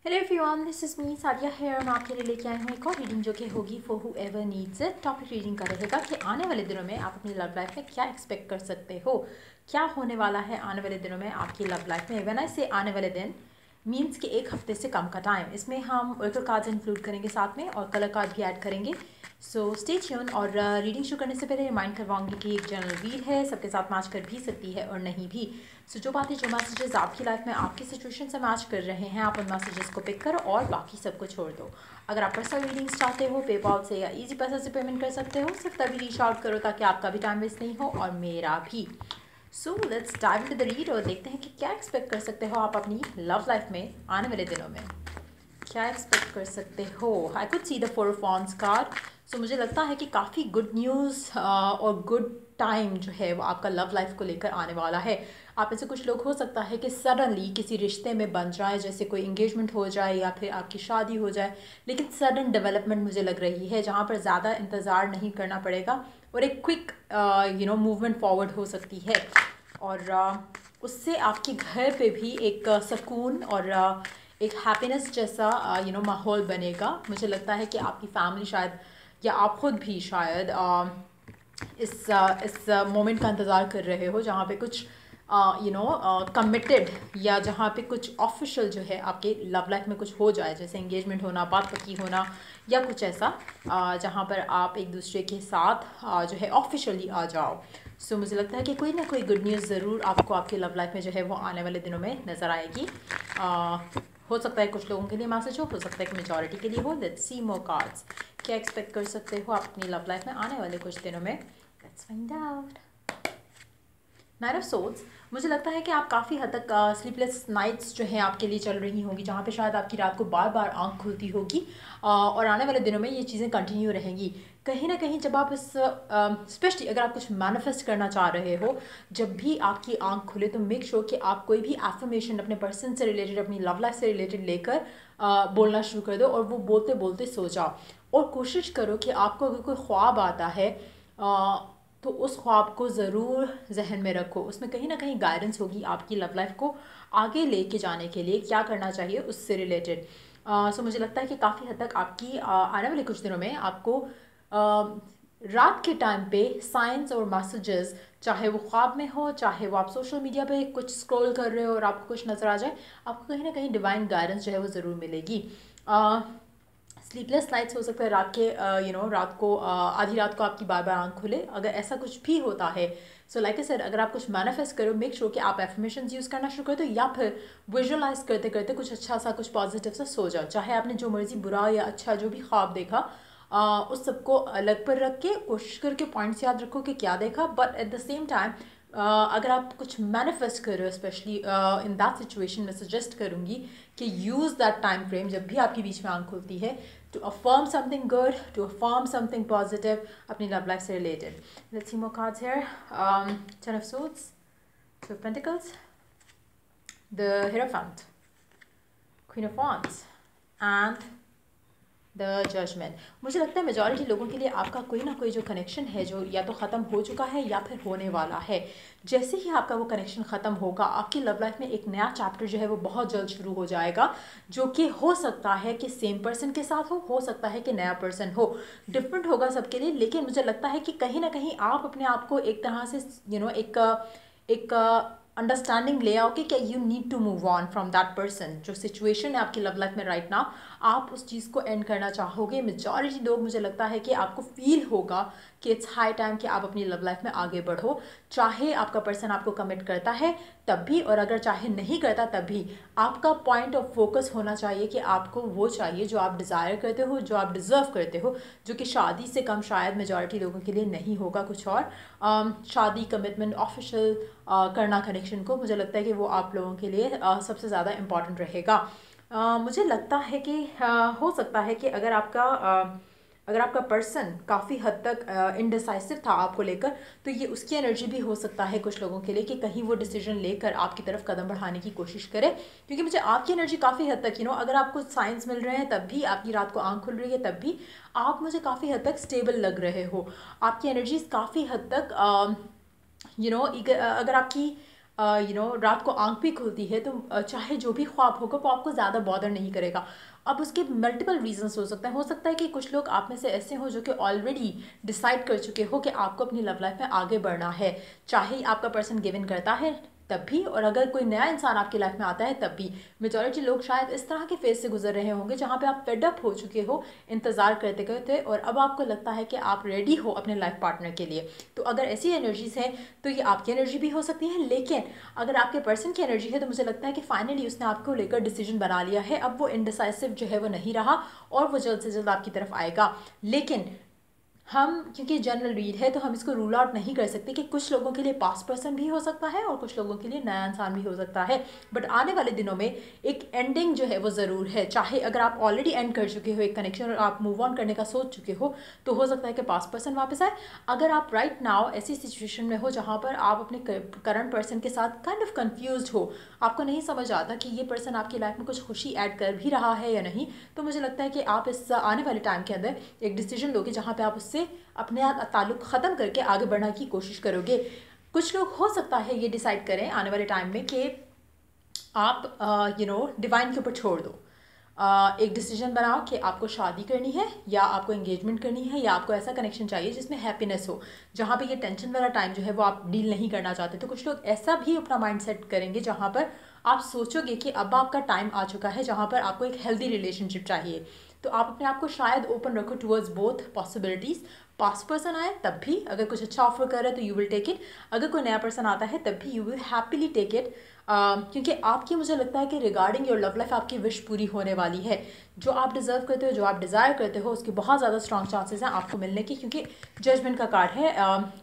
Hello everyone, this is me Sadia है और मैं आपके लिए लेके आई हूँ एक और रीडिंग जो कि होगी for who ever needs it. Topic reading का रहेगा कि आने वाले दिनों में आप अपनी लव लाइफ में क्या एक्सपेक्ट कर सकते हो, क्या होने वाला है आने वाले दिनों में आपकी लव लाइफ में। व्हेन आई से आने वाले दिन मीन्स कि एक हफ्ते से कम का टाइम। इसमें हम ओरेकल कार्ड्स इंक्लूड करेंगे साथ में और कलर कार्ड भी ऐड करेंगे। So stay tune. और रीडिंग शुरू करने से पहले रिमाइंड करवाऊंगी कि एक जनरल रीड है, सबके साथ मैच कर भी सकती है और नहीं भी। सो जो बातें जो मैसेजेस आपकी लाइफ में आपकी सिचुएशन से मैच कर रहे हैं, आप उन मैसेजेस को पिक करो और बाकी सबको छोड़ दो। अगर आप पर्सनल रीडिंग्स चाहते हो, पेपॉल से या इजी पैसा से पेमेंट कर सकते हो। सिर्फ तभी रीच आउट करो ताकि आपका भी टाइम वेस्ट नहीं हो और मेरा भी। So let's dive into the read और देखते हैं कि क्या एक्सपेक्ट कर सकते हो आप अपनी लव लाइफ में आने वाले दिनों में। क्या एक्सपेक्ट कर सकते हो? I could see the four of wands card. So मुझे लगता है कि काफ़ी गुड न्यूज़ और गुड टाइम जो है वो आपका लव लाइफ को लेकर आने वाला है। आप में से कुछ लोग हो सकता है कि सडनली किसी रिश्ते में बन जाए, जैसे कोई इंगेजमेंट हो जाए या फिर आपकी शादी हो जाए, लेकिन सडन डेवलपमेंट मुझे लग रही है जहाँ पर ज़्यादा इंतज़ार नहीं करना पड़ेगा और एक क्विक मूवमेंट फॉरवर्ड हो सकती है। और उससे आपके घर पे भी एक सुकून और एक हैप्पीनेस जैसा माहौल बनेगा। मुझे लगता है कि आपकी फैमिली शायद या आप खुद भी शायद इस मोमेंट का इंतज़ार कर रहे हो जहाँ पे कुछ कमिटेड या जहाँ पे कुछ ऑफिशियल जो है आपके लव लाइफ में कुछ हो जाए, जैसे एंगेजमेंट होना, बात पक्की होना या कुछ ऐसा जहाँ पर आप एक दूसरे के साथ जो है ऑफिशियली आ जाओ। सो मुझे लगता है कि कोई ना कोई गुड न्यूज़ ज़रूर आपको आपके लव लाइफ में जो है वो आने वाले दिनों में नज़र आएगी। हो सकता है कुछ लोगों के लिए मैसेज हो सकता है कि मेजॉरिटी के लिए हो। Let's see more cards. क्या एक्सपेक्ट कर सकते हो आप अपनी लव लाइफ में आने वाले कुछ दिनों में? Let's find out. Night of swords. मुझे लगता है कि आप काफ़ी हद तक स्लीपलेस नाइट्स जो हैं आपके लिए चल रही होंगी, जहाँ पे शायद आपकी रात को बार बार आंख खुलती होगी और आने वाले दिनों में ये चीज़ें कंटिन्यू रहेंगी। कहीं ना कहीं जब आप इस स्पेशली अगर आप कुछ मैनिफेस्ट करना चाह रहे हो, जब भी आपकी आंख खुले तो मेक श्योर कि आप कोई भी एफर्मेशन अपने पर्सन से रिलेटेड, अपनी लव लाइफ से रिलेटेड लेकर बोलना शुरू कर दो और वो बोलते बोलते सो जाओ। और कोशिश करो कि आपको अगर कोई ख्वाब आता है तो उस ख्वाब को ज़रूर जहन में रखो। उसमें कहीं ना कहीं गाइडेंस होगी आपकी लव लाइफ को आगे लेके जाने के लिए, क्या करना चाहिए उससे रिलेटेड। सो मुझे लगता है कि काफ़ी हद तक आपकी आने वाले कुछ दिनों में आपको रात के टाइम पे साइंस और मैसेजेस, चाहे वो ख्वाब में हो, चाहे वो आप सोशल मीडिया पे कुछ स्क्रॉल कर रहे हो और आपको कुछ नज़र आ जाए, आपको कहीं ना कहीं डिवाइन गाइडेंस जो है वो ज़रूर मिलेगी। स्लीपलेस नाइट्स हो सकता है रात के रात को आधी रात को आपकी बार बार आंख खुले। अगर ऐसा कुछ भी होता है, सो लाइक आई सेड, अगर आप कुछ मैनिफेस्ट करो, मेक श्योर कि आप एफर्मेशंस यूज़ करना शुरू कर दो या फिर विजुअलाइज करते करते कुछ अच्छा सा, कुछ पॉजिटिव सा सो जाओ। चाहे आपने जो मर्जी बुरा या अच्छा जो भी ख्वाब देखा उस सबको अलग पर रख के कोशिश करके पॉइंट्स याद रखो कि क्या देखा। But at the same time अगर आप कुछ मैनिफेस्ट कर रहे हो, स्पेशली इन दैट सिचुएशन, मैं सजेस्ट करूँगी कि यूज़ दैट टाइम फ्रेम जब भी आपकी बीच में आंख खुलती है to affirm something good, to affirm something positive अपनी love life से related. Let's see more cards here. Ten of Swords, Two of Pentacles, the Hierophant, Queen of Wands and the judgement. मुझे लगता है मेजॉरिटी लोगों के लिए आपका कोई ना कोई जो कनेक्शन है जो या तो ख़त्म हो चुका है या फिर होने वाला है। जैसे ही आपका वो कनेक्शन ख़त्म होगा, आपकी लव लाइफ में एक नया चैप्टर जो है वो बहुत जल्द शुरू हो जाएगा, जो कि हो सकता है कि सेम पर्सन के साथ हो सकता है कि नया पर्सन हो। डिफरेंट होगा सबके लिए, लेकिन मुझे लगता है कि कहीं ना कहीं आप अपने आप को एक तरह से एक अंडरस्टैंडिंग ले आओ कि क्या you need to move on from that person. जो सिचुएशन है आपकी लव लाइफ में राइट नाउ, आप उस चीज़ को एंड करना चाहोगे। मेजॉरिटी लोग, मुझे लगता है कि आपको फील होगा कि इट्स हाई टाइम कि आप अपनी लव लाइफ में आगे बढ़ो। चाहे आपका पर्सन आपको कमिट करता है तब भी, और अगर चाहे नहीं करता तब भी, आपका पॉइंट ऑफ फोकस होना चाहिए कि आपको वो चाहिए जो आप डिज़ायर करते हो, जो आप डिज़र्व करते हो, जो कि शादी से कम शायद मेजॉरिटी लोगों के लिए नहीं होगा कुछ और। शादी, कमिटमेंट, ऑफिशियल करना कनेक्शन को, मुझे लगता है कि वो आप लोगों के लिए सबसे ज़्यादा इम्पॉर्टेंट रहेगा। मुझे लगता है कि हो सकता है कि अगर आपका पर्सन काफ़ी हद तक इनडिसाइसिव था आपको लेकर, तो ये उसकी एनर्जी भी हो सकता है कुछ लोगों के लिए कि कहीं वो डिसीजन लेकर आपकी तरफ कदम बढ़ाने की कोशिश करे। क्योंकि मुझे आपकी एनर्जी काफ़ी हद तक अगर आपको साइंस मिल रहे हैं तब भी, आपकी रात को आंख खुल रही है तब भी, आप मुझे काफ़ी हद तक स्टेबल लग रहे हो। आपकी एनर्जीज काफ़ी हद तक अगर आपकी रात को आंख भी खुलती है तो चाहे जो भी ख्वाब होगा वो आपको ज़्यादा बॉदर नहीं करेगा। अब उसके मल्टीपल रीजंस हो सकता है कि कुछ लोग आप में से ऐसे हो जो कि ऑलरेडी डिसाइड कर चुके हो कि आपको अपनी लव लाइफ में आगे बढ़ना है, चाहे आपका पर्सन गिव इन करता है तब भी, और अगर कोई नया इंसान आपकी लाइफ में आता है तब भी। मेजॉरिटी लोग शायद इस तरह के फेज से गुजर रहे होंगे जहाँ पे आप फेड अप हो चुके हो इंतज़ार करते करते, और अब आपको लगता है कि आप रेडी हो अपने लाइफ पार्टनर के लिए। तो अगर ऐसी एनर्जीज हैं तो ये आपकी एनर्जी भी हो सकती है, लेकिन अगर आपके पर्सन की एनर्जी है तो मुझे लगता है कि फाइनली उसने आपको लेकर डिसीजन बना लिया है। अब वो इनडिसाइसिव जो है वो नहीं रहा और वो जल्द से जल्द आपकी तरफ आएगा। लेकिन हम क्योंकि जनरल रीड है तो हम इसको रूल आउट नहीं कर सकते कि कुछ लोगों के लिए पास्ट पर्सन भी हो सकता है और कुछ लोगों के लिए नया इंसान भी हो सकता है। बट आने वाले दिनों में एक एंडिंग जो है वो ज़रूर है। चाहे अगर आप ऑलरेडी एंड कर चुके हो एक कनेक्शन और आप मूव ऑन करने का सोच चुके हो सकता है कि पास्ट पर्सन वापस आए। अगर आप राइट नाउ ऐसी सिचुएशन में हो जहाँ पर आप अपने करंट पर्सन के साथ काइंड ऑफ कन्फ्यूज हो, आपको नहीं समझ आता कि ये पर्सन आपकी लाइफ में कुछ खुशी ऐड कर भी रहा है या नहीं, तो मुझे लगता है कि आप इस आने वाले टाइम के अंदर एक डिसीजन लोगे जहाँ पे आप उससे अपने ताल्लुक ख़त्म करके आगे बढ़ने की कोशिश करोगे। कुछ लोग हो सकता है ये डिसाइड करें आने वाले टाइम में कि आप डिवाइन के ऊपर छोड़ दो। एक डिसीजन बनाओ कि आपको शादी करनी है या आपको एंगेजमेंट करनी है या आपको ऐसा कनेक्शन चाहिए जिसमें हैप्पीनेस हो, जहाँ पे ये टेंशन वाला टाइम जो है वो आप डील नहीं करना चाहते। तो कुछ लोग ऐसा भी अपना माइंड सेट करेंगे जहाँ पर आप सोचोगे कि अब आपका टाइम आ चुका है जहाँ पर आपको एक हेल्दी रिलेशनशिप चाहिए। तो आप अपने आप को शायद ओपन रखो towards both possibilities. Past person आए तब भी अगर कुछ अच्छा ऑफर कर रहा है तो यू विल टेक इट, अगर कोई नया पर्सन आता है तब भी you will happily take it, क्योंकि आपकी मुझे लगता है कि रिगार्डिंग योर लव लाइफ आपकी विश पूरी होने वाली है। जो आप डिज़र्व करते हो, जो आप डिज़ायर करते हो, उसके बहुत ज़्यादा स्ट्रॉन्ग चांसेस हैं आपको मिलने की, क्योंकि जजमेंट का कार्ड है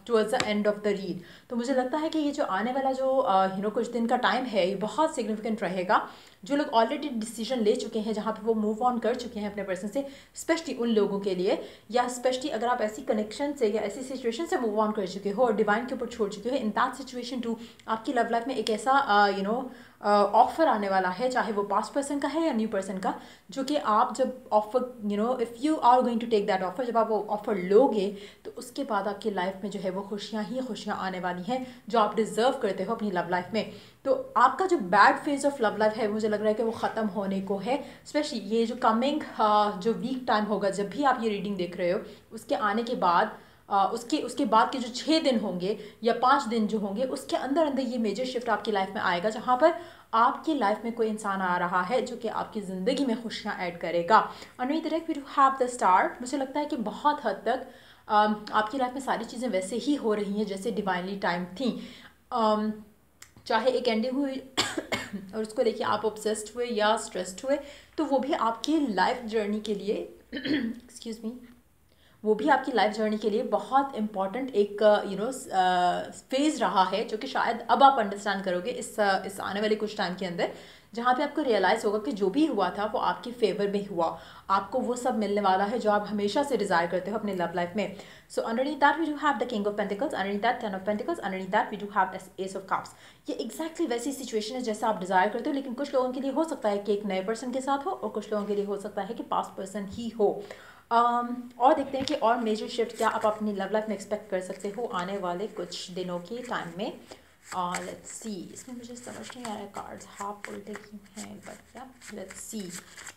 towards the end of the read. तो मुझे लगता है कि ये जो आने वाला जो कुछ दिन का टाइम है ये बहुत सिग्निफिकेंट रहेगा। जो लोग ऑलरेडी डिसीजन ले चुके हैं जहाँ पे वो मूव ऑन कर चुके हैं अपने पर्सन से, स्पेशली उन लोगों के लिए, या स्पेशली अगर आप ऐसी कनेक्शन से या ऐसी सिचुएशन से मूव ऑन कर चुके हो और डिवाइन के ऊपर छोड़ चुके हो, इन दैट सिचुएशन टू आपकी लव लाइफ में एक ऐसा ऑफर आने वाला है, चाहे वो पास्ट पर्सन का है या न्यू पर्सन का, जो कि आप जब offer if you are going to take that offer, जब आप वो ऑफर लोगे तो उसके बाद आपकी लाइफ में जो है वो खुशियाँ ही खुशियाँ आने वाली हैं जो आप डिज़र्व करते हो अपनी लव लाइफ में। तो आपका जो bad phase of love life है मुझे लग रहा है कि वो ख़त्म होने को है। स्पेशली ये जो कमिंग जो वीक टाइम होगा जब भी आप ये रीडिंग देख रहे हो, उसके आने के बाद उसके बाद के जो 6 दिन होंगे या 5 दिन जो होंगे, उसके अंदर अंदर ये मेजर शिफ्ट आपकी लाइफ में आएगा जहाँ पर आपकी लाइफ में कोई इंसान आ रहा है जो कि आपकी ज़िंदगी में खुशियाँ ऐड करेगा। और नहीं direct we do have the star. मुझे लगता है कि बहुत हद तक आपकी लाइफ में सारी चीज़ें वैसे ही हो रही हैं जैसे डिवाइनली टाइम थी। चाहे एक एंडिंग हुई और उसको लेके आप ऑब्सेस्ड हुए या स्ट्रेस्ड हुए, तो वो भी आपकी लाइफ जर्नी के लिए एक्सक्यूज़ मी, वो भी आपकी लाइफ जर्नी के लिए बहुत इंपॉर्टेंट एक फेज़ रहा है, जो कि शायद अब आप अंडरस्टैंड करोगे इस आने वाले कुछ टाइम के अंदर, जहाँ पे आपको रियलाइज़ होगा कि जो भी हुआ था वो आपके फेवर में हुआ, आपको वो सब मिलने वाला है जो आप हमेशा से डिज़ायर करते हो अपने लव लाइफ में। So underneath that we do have the king of pentacles, underneath that 10 of pentacles, underneath that we do have ace of cups. ये एग्जैक्टली वैसी सिचुएशन है जैसा आप डिज़ायर करते हो, लेकिन कुछ लोगों के लिए हो सकता है कि एक नए पर्सन के साथ हो और कुछ लोगों के लिए हो सकता है कि पास्ट पर्सन ही हो। और देखते हैं कि और मेजर शिफ्ट क्या आप अपनी लव लाइफ में एक्सपेक्ट कर सकते हो आने वाले कुछ दिनों के टाइम में। लेट्स सी, इसमें मुझे समझ नहीं आ रहा है, कार्ड्स हाफ उल्टे क्यों हैं, बट लेट्स सी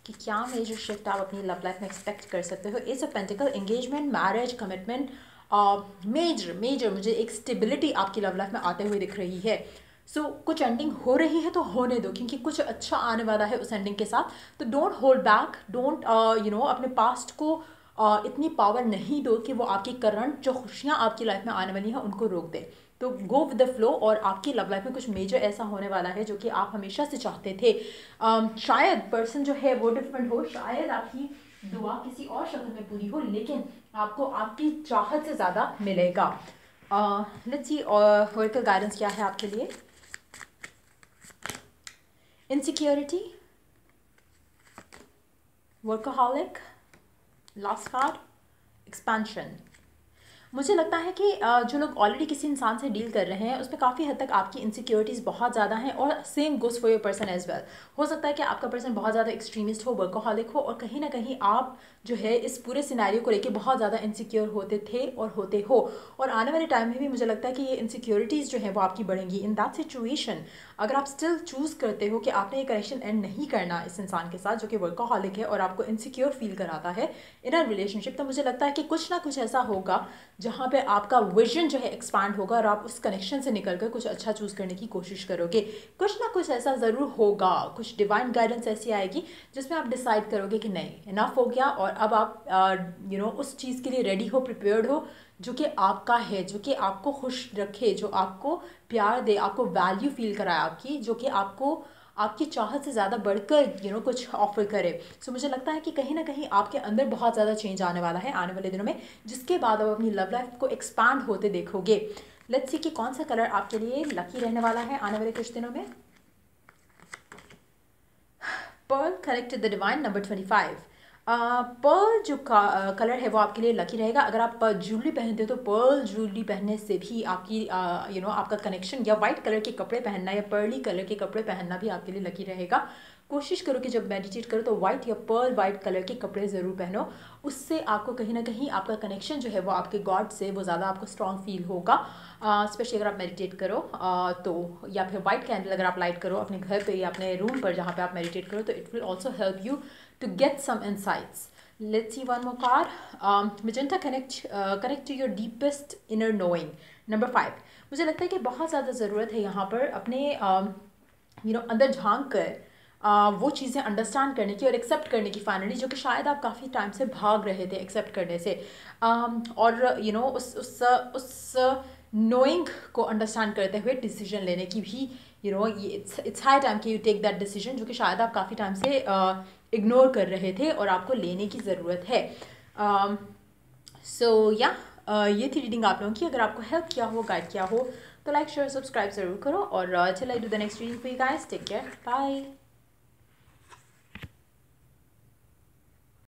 कि क्या मेजर शिफ्ट आप अपनी लव लाइफ में एक्सपेक्ट कर सकते हो। As a pentacle, engagement, marriage, commitment, major मुझे एक स्टेबिलिटी आपकी लव लाइफ में आते हुए दिख रही है। सो कुछ एंडिंग हो रही है तो होने दो, क्योंकि कुछ अच्छा आने वाला है उस एंडिंग के साथ। तो डोंट होल्ड बैक, डोंट अपने पास्ट को इतनी पावर नहीं दो कि वो आपकी करंट जो खुशियाँ आपकी लाइफ में आने वाली हैं उनको रोक दे। तो गो विद द फ्लो, और आपकी लव लाइफ में कुछ मेजर ऐसा होने वाला है जो कि आप हमेशा से चाहते थे। शायद पर्सन जो है वो डिफरेंट हो, शायद आपकी दुआ किसी और शक्ल में पूरी हो, लेकिन आपको आपकी चाहत से ज़्यादा मिलेगा। लेट्स सी ऑरेकल गाइडेंस क्या है आपके लिए। Insecurity, workaholic, last card, expansion. मुझे लगता है कि जो लोग ऑलरेडी किसी इंसान से डील कर रहे हैं उसमें काफ़ी हद तक आपकी इनसिक्योरिटीज़ बहुत ज़्यादा हैं, और same goes for your person as well. हो सकता है कि आपका पर्सन बहुत ज़्यादा एक्सट्रीमिस्ट हो, वर्कोहॉलिक हो, और कहीं ना कहीं आप जो है इस पूरे सिनेरियो को लेके बहुत ज़्यादा इनसिक्योर होते थे और होते हो, और आने वाले टाइम में भी मुझे लगता है कि ये इनसिक्योरिटीज़ जो है वो आपकी बढ़ेंगी। इन दैट सिचुएशन अगर आप स्टिल चूज़ करते हो कि आपने ये कनेक्शन एंड नहीं करना इस इंसान के साथ जो कि वर्कोहॉलिक है और आपको इनसिक्योर फील कराता है इन अ रिलेशनशिप, तो मुझे लगता है कि कुछ ना कुछ ऐसा होगा जहाँ पे आपका विजन जो है एक्सपांड होगा और आप उस कनेक्शन से निकल कर कुछ अच्छा चूज़ करने की कोशिश करोगे। कुछ ना कुछ ऐसा ज़रूर होगा, कुछ डिवाइन गाइडेंस ऐसी आएगी जिसमें आप डिसाइड करोगे कि नहीं, इनफ हो गया, और अब आप उस चीज़ के लिए रेडी हो, प्रिपेयर्ड हो जो कि आपका है, जो कि आपको खुश रखे, जो आपको प्यार दे, आपको वैल्यू फील कराए आपकी, जो कि आपको आपकी चाहत से ज़्यादा बढ़कर कुछ ऑफर करे। सो मुझे लगता है कि कहीं ना कहीं आपके अंदर बहुत ज़्यादा चेंज आने वाला है आने वाले दिनों में, जिसके बाद आप अपनी लव लाइफ को एक्सपांड होते देखोगे। लेट्स सी कि कौन सा कलर आपके लिए लकी रहने वाला है आने वाले कुछ दिनों में। Pearl connected the divine number 25। Pearl जो कलर है वो आपके लिए लकी रहेगा। अगर आप ज्वेलरी पहनते हो तो पर्ल ज्वेलरी पहनने से भी आपकी आपका कनेक्शन, या वाइट कलर के कपड़े पहनना या पर्ली कलर के कपड़े पहनना भी आपके लिए लकी रहेगा। कोशिश करो कि जब मेडिटेट करो तो वाइट या पर्ल वाइट कलर के कपड़े ज़रूर पहनो, उससे आपको कहीं ना कहीं आपका कनेक्शन जो है वो आपके गॉड से वो ज़्यादा आपको स्ट्रॉन्ग फील होगा। स्पेशली अगर आप मेडिटेट करो तो, या फिर वाइट कैंडल अगर आप लाइट करो अपने घर पे या अपने रूम पर जहाँ पे आप मेडिटेट करो, तो it will also help you to get some insights. Let's see one more card. Magenta connect to your deepest inner knowing. Number 5. मुझे लगता है कि बहुत ज़्यादा ज़रूरत है यहाँ पर अपने अंदर झांक कर वो चीज़ें अंडरस्टैंड करने की और एक्सेप्ट करने की फाइनली, जो कि शायद आप काफ़ी टाइम से भाग रहे थे एक्सेप्ट करने से, और उस नोइंग को अंडरस्टैंड करते हुए डिसीजन लेने की भी इट्स हाई टाइम कि यू टेक दैट डिसीजन, जो कि शायद आप काफ़ी टाइम से इग्नोर कर रहे थे और आपको लेने की ज़रूरत है। ये थी रीडिंग आप लोगों की। अगर आपको हेल्प किया हो, गाइड किया हो, तो लाइक शेयर सब्सक्राइब ज़रूर करो, और till I do the next reading for you guys, take care, bye.